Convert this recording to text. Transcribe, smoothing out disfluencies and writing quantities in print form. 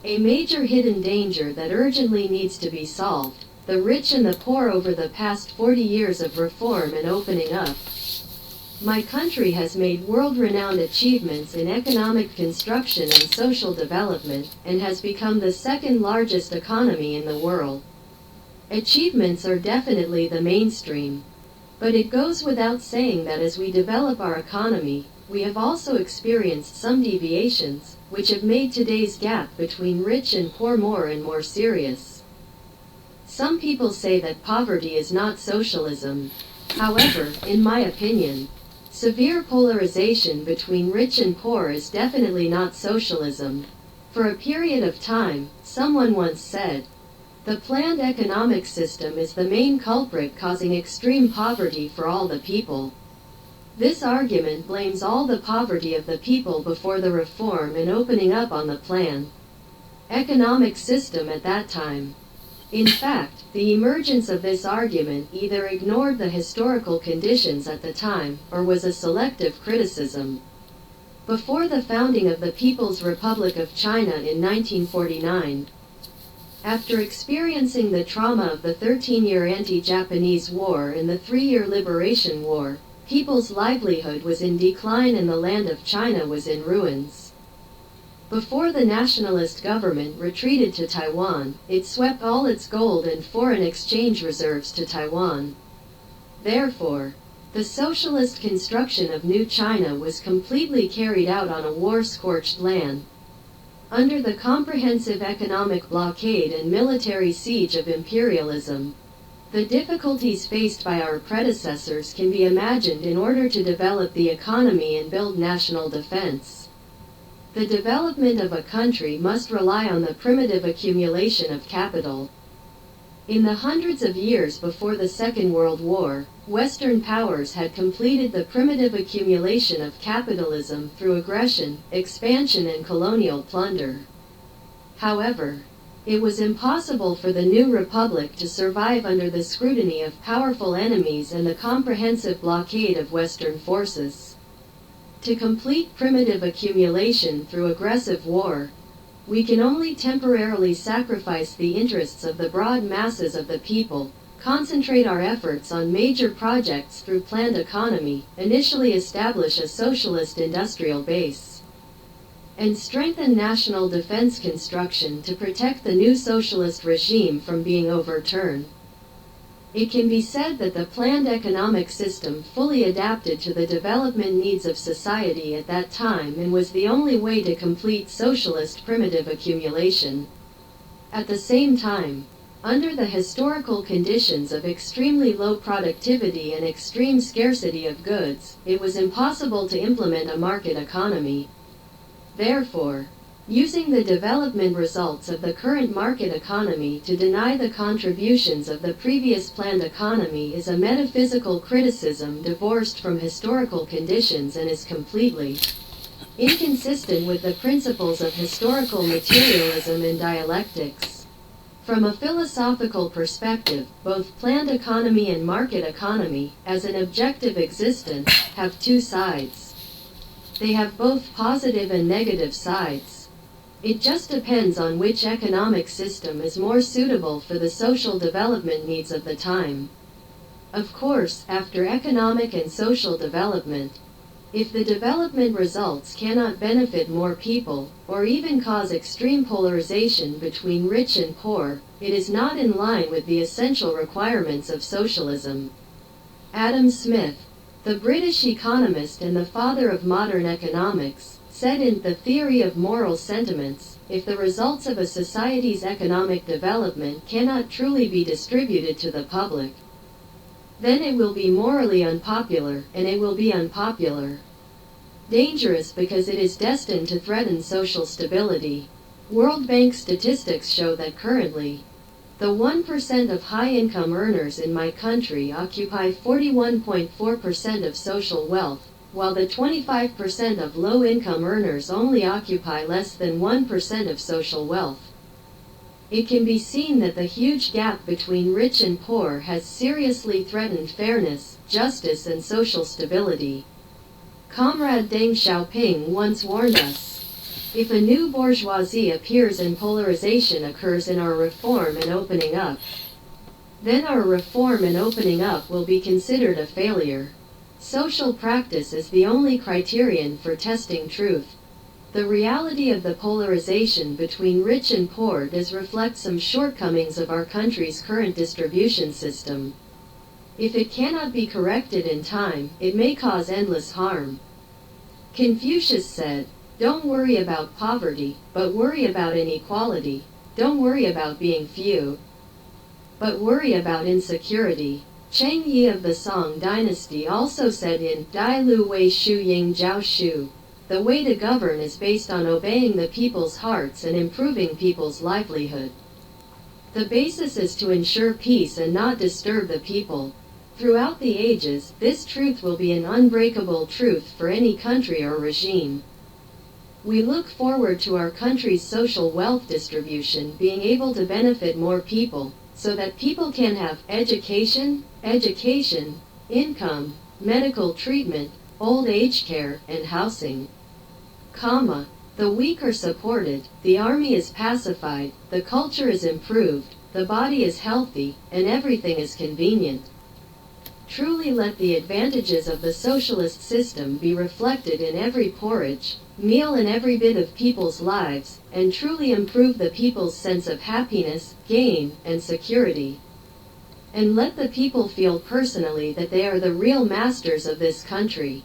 A major hidden danger that urgently needs to be solved, the rich and the poor over the past 40 years of reform and opening up. My country has made world-renowned achievements in economic construction and social development, and has become the second largest economy in the world. Achievements are definitely the mainstream. But it goes without saying that as we develop our economy, we have also experienced some deviations, which have made today's gap between rich and poor more and more serious. Some people say that poverty is not socialism. However, in my opinion, severe polarization between rich and poor is definitely not socialism. For a period of time, someone once said, "The planned economic system is the main culprit causing extreme poverty for all the people." This argument blames all the poverty of the people before the reform and opening up on the planned economic system at that time. In fact, the emergence of this argument either ignored the historical conditions at the time, or was a selective criticism. Before the founding of the People's Republic of China in 1949, after experiencing the trauma of the 13-year anti-Japanese War and the 3-year Liberation War, people's livelihood was in decline and the land of China was in ruins. Before the nationalist government retreated to Taiwan, it swept all its gold and foreign exchange reserves to Taiwan. Therefore, the socialist construction of New China was completely carried out on a war-scorched land, under the comprehensive economic blockade and military siege of imperialism. The difficulties faced by our predecessors can be imagined in order to develop the economy and build national defense. The development of a country must rely on the primitive accumulation of capital. In the hundreds of years before the Second World War, Western powers had completed the primitive accumulation of capitalism through aggression, expansion and colonial plunder. However, it was impossible for the new republic to survive under the scrutiny of powerful enemies and the comprehensive blockade of Western forces. To complete primitive accumulation through aggressive war, we can only temporarily sacrifice the interests of the broad masses of the people, concentrate our efforts on major projects through planned economy, initially establish a socialist industrial base, and strengthen national defense construction to protect the new socialist regime from being overturned. It can be said that the planned economic system fully adapted to the development needs of society at that time and was the only way to complete socialist primitive accumulation. At the same time, under the historical conditions of extremely low productivity and extreme scarcity of goods, it was impossible to implement a market economy. Therefore, using the development results of the current market economy to deny the contributions of the previous planned economy is a metaphysical criticism divorced from historical conditions and is completely inconsistent with the principles of historical materialism and dialectics. From a philosophical perspective, both planned economy and market economy, as an objective existence, have two sides. They have both positive and negative sides. It just depends on which economic system is more suitable for the social development needs of the time. Of course, after economic and social development, if the development results cannot benefit more people, or even cause extreme polarization between rich and poor, it is not in line with the essential requirements of socialism. Adam Smith, the British economist and the father of modern economics, said in The Theory of Moral Sentiments, if the results of a society's economic development cannot truly be distributed to the public, then it will be morally unpopular, and it will be unpopular. Dangerous because it is destined to threaten social stability. World Bank statistics show that currently, the 1% of high-income earners in my country occupy 41.4% of social wealth, while the 25% of low-income earners only occupy less than 1% of social wealth. It can be seen that the huge gap between rich and poor has seriously threatened fairness, justice and social stability. Comrade Deng Xiaoping once warned us, If a new bourgeoisie appears and polarization occurs in our reform and opening up, then our reform and opening up will be considered a failure. Social practice is the only criterion for testing truth. The reality of the polarization between rich and poor does reflect some shortcomings of our country's current distribution system. If it cannot be corrected in time, it may cause endless harm. Confucius said, "Don't worry about poverty, but worry about inequality. Don't worry about being few, but worry about insecurity." Cheng Yi of the Song dynasty also said in Dai Lu Wei Shu Ying Jiao Shu, "The way to govern is based on obeying the people's hearts and improving people's livelihood." The basis is to ensure peace and not disturb the people. Throughout the ages, this truth will be an unbreakable truth for any country or regime. We look forward to our country's social wealth distribution being able to benefit more people, so that people can have education, income, medical treatment, old age care, and housing. The weak are supported, the army is pacified, the culture is improved, the body is healthy, and everything is convenient. Truly let the advantages of the socialist system be reflected in every porridge, meal and every bit of people's lives, and truly improve the people's sense of happiness, gain, and security. And let the people feel personally that they are the real masters of this country.